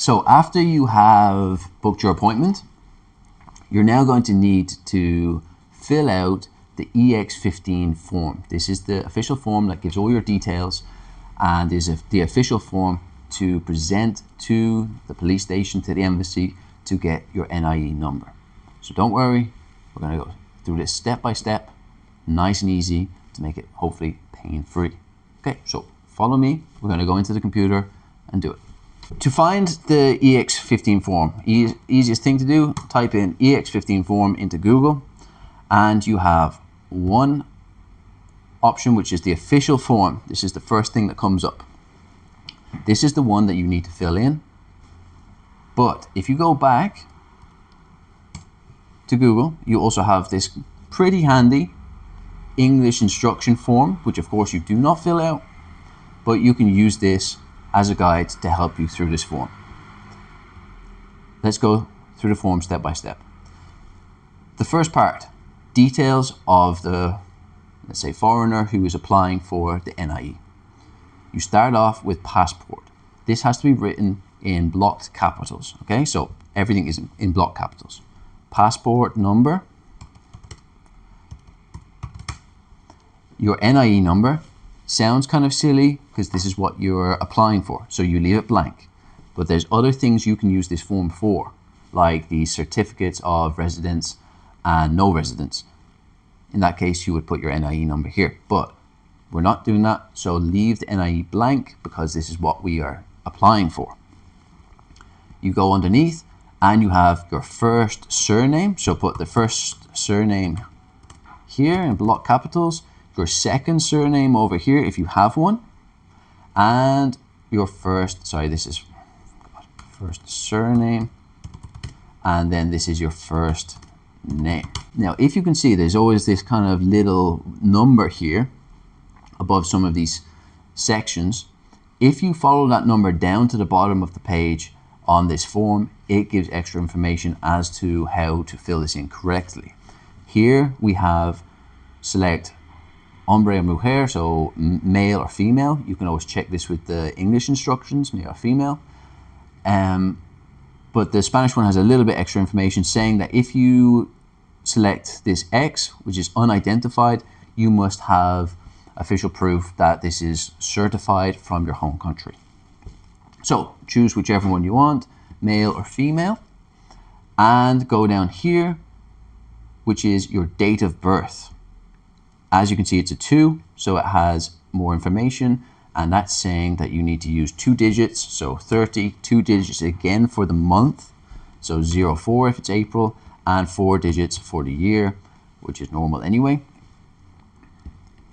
So after you have booked your appointment, you're now going to need to fill out the EX-15 form. This is the official form that gives all your details and is the official form to present to the police station, to the embassy, to get your NIE number. So don't worry, we're going to go through this step by step, nice and easy, to make it hopefully pain-free. Okay, so follow me. We're going to go into the computer and do it. To find the EX-15 form, easiest thing to do, type in EX-15 form into Google, and you have one option, which is the official form. This is the first thing that comes up. This is the one that you need to fill in. But if you go back to Google, you also have this pretty handy English instruction form, which of course you do not fill out, but you can use this as a guide to help you through this form. Let's go through the form step by step. The first part, details of the, let's say, foreigner who is applying for the NIE. You start off with passport. This has to be written in blocked capitals, okay? So everything is in block capitals. Passport number, your NIE number. Sounds kind of silly because this is what you're applying for, so you leave it blank. But there's other things you can use this form for, like the certificates of residence and no residence. In that case, you would put your NIE number here, but we're not doing that, so leave the NIE blank because this is what we are applying for. You go underneath and you have your first surname, so put the first surname here in block capitals, your second surname over here if you have one, and your first surname, and then this is your first name. Now if you can see, there's always this kind of little number here above some of these sections. If you follow that number down to the bottom of the page on this form, it gives extra information as to how to fill this in correctly. Here we have select hombre or mujer, so male or female. You can always check this with the English instructions, male or female. But the Spanish one has a little bit extra information saying that if you select this X, which is unidentified, you must have official proof that this is certified from your home country. So choose whichever one you want, male or female, and go down here, which is your date of birth. As you can see, it's a 2, so it has more information, and that's saying that you need to use 2 digits, so 30, 2 digits again for the month, so 04 if it's April, and 4 digits for the year, which is normal anyway.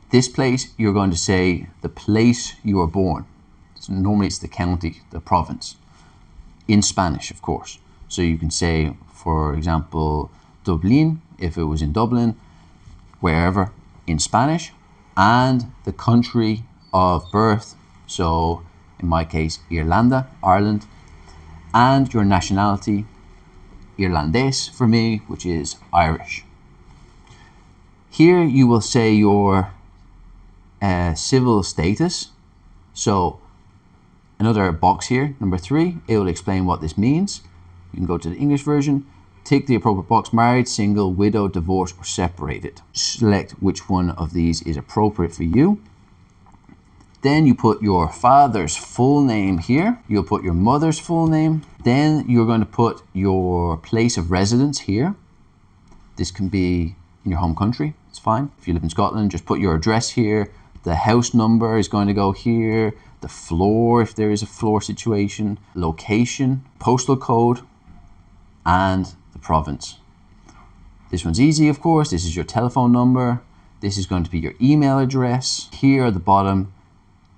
This place, you're going to say the place you were born. So normally it's the county, the province, in Spanish, of course. So you can say, for example, Dublin, if it was in Dublin, wherever, in Spanish, and the country of birth, so in my case Irlanda, Ireland, and your nationality, Irlandés for me, which is Irish. Here you will say your civil status, so another box here, number 3, it will explain what this means. You can go to the English version, tick the appropriate box, married, single, widow, divorced, or separated. Select which one of these is appropriate for you. Then you put your father's full name here. You'll put your mother's full name. Then you're going to put your place of residence here. This can be in your home country, it's fine. If you live in Scotland, just put your address here. The house number is going to go here. The floor, if there is a floor situation. Location, postal code, and the province. This one's easy, of course. This is your telephone number. This is going to be your email address. Here at the bottom,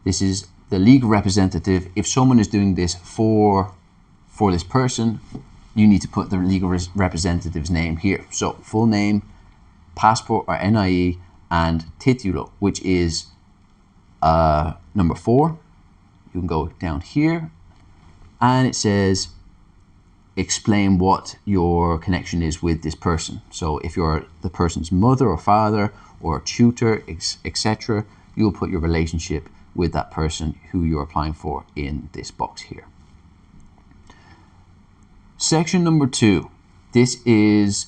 this is the legal representative. If someone is doing this for this person, you need to put the legal representative's name here. So full name, passport or NIE, and titulo, which is number 4. You can go down here, and it says explain what your connection is with this person. So if you're the person's mother or father or tutor, etc., you'll put your relationship with that person who you're applying for in this box here. Section number 2. This is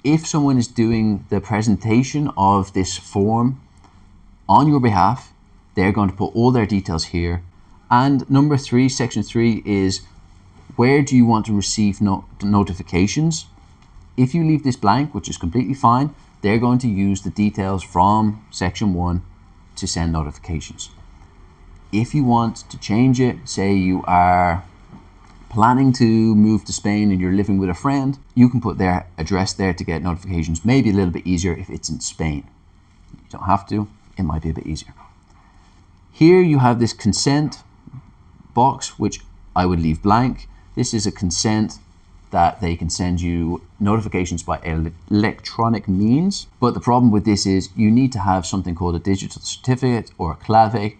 if someone is doing the presentation of this form on your behalf, they're going to put all their details here. And number 3, section 3, is where do you want to receive notifications? If you leave this blank, which is completely fine, they're going to use the details from section 1 to send notifications. If you want to change it, say you are planning to move to Spain and you're living with a friend, you can put their address there to get notifications. Maybe a little bit easier if it's in Spain. You don't have to, it might be a bit easier. Here you have this consent box, which I would leave blank. This is a consent that they can send you notifications by electronic means. But the problem with this is you need to have something called a digital certificate or a clave,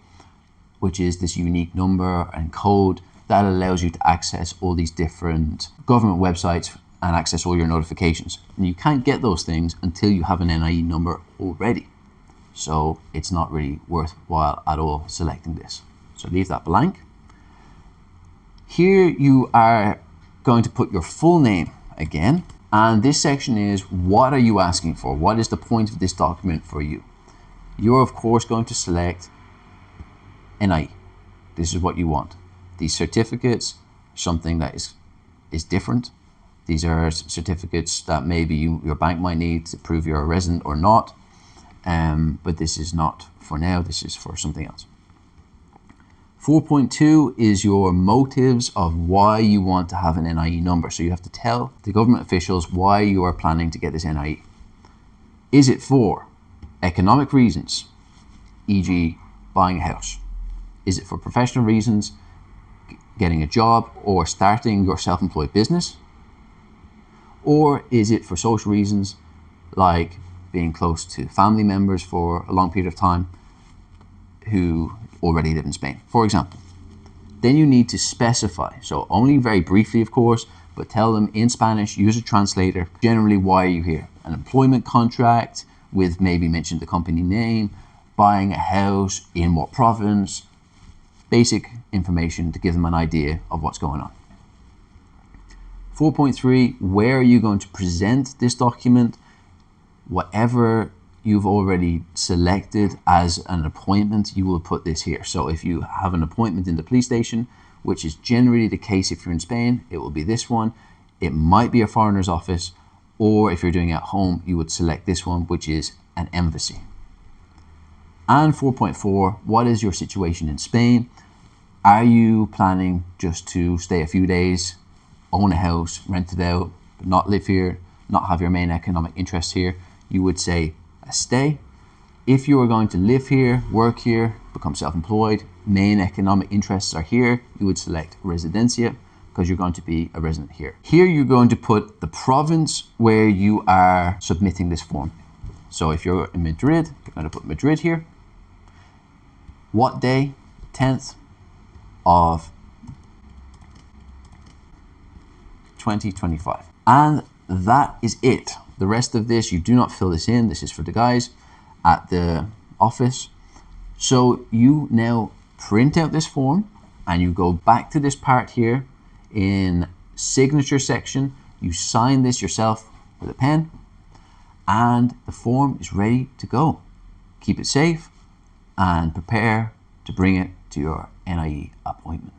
which is this unique number and code that allows you to access all these different government websites and access all your notifications. And you can't get those things until you have an NIE number already. So it's not really worthwhile at all selecting this. So leave that blank. Here you are going to put your full name again. And this section is, what are you asking for? What is the point of this document for you? You're of course going to select NIE. This is what you want. These certificates, something that is different. These are certificates that maybe your bank might need to prove you're a resident or not. But this is not for now, this is for something else. 4.2 is your motives of why you want to have an NIE number. So you have to tell the government officials why you are planning to get this NIE. Is it for economic reasons, e.g. buying a house? Is it for professional reasons, getting a job or starting your self-employed business? Or is it for social reasons, like being close to family members for a long period of time who already live in Spain, for example? Then you need to specify, so only very briefly of course, but tell them in Spanish, use a translator, generally why are you here? An employment contract with maybe mention the company name, buying a house, in what province, basic information to give them an idea of what's going on. 4.3, where are you going to present this document? Whatever you've already selected as an appointment, you will put this here. So if you have an appointment in the police station, which is generally the case if you're in Spain, it will be this one. It might be a foreigner's office, or if you're doing it at home, you would select this one, which is an embassy. And 4.4, what is your situation in Spain? Are you planning just to stay a few days, own a house, rent it out, but not live here, not have your main economic interests here? You would say a stay. If you are going to live here, work here, become self-employed, main economic interests are here, you would select residencia because you're going to be a resident here. Here you're going to put the province where you are submitting this form. So if you're in Madrid, you're going to put Madrid here. What day? 10th of 2025. And that is it. The rest of this, you do not fill this in. This is for the guys at the office. So you now print out this form and you go back to this part here in signature section. You sign this yourself with a pen and the form is ready to go. Keep it safe and prepare to bring it to your NIE appointment.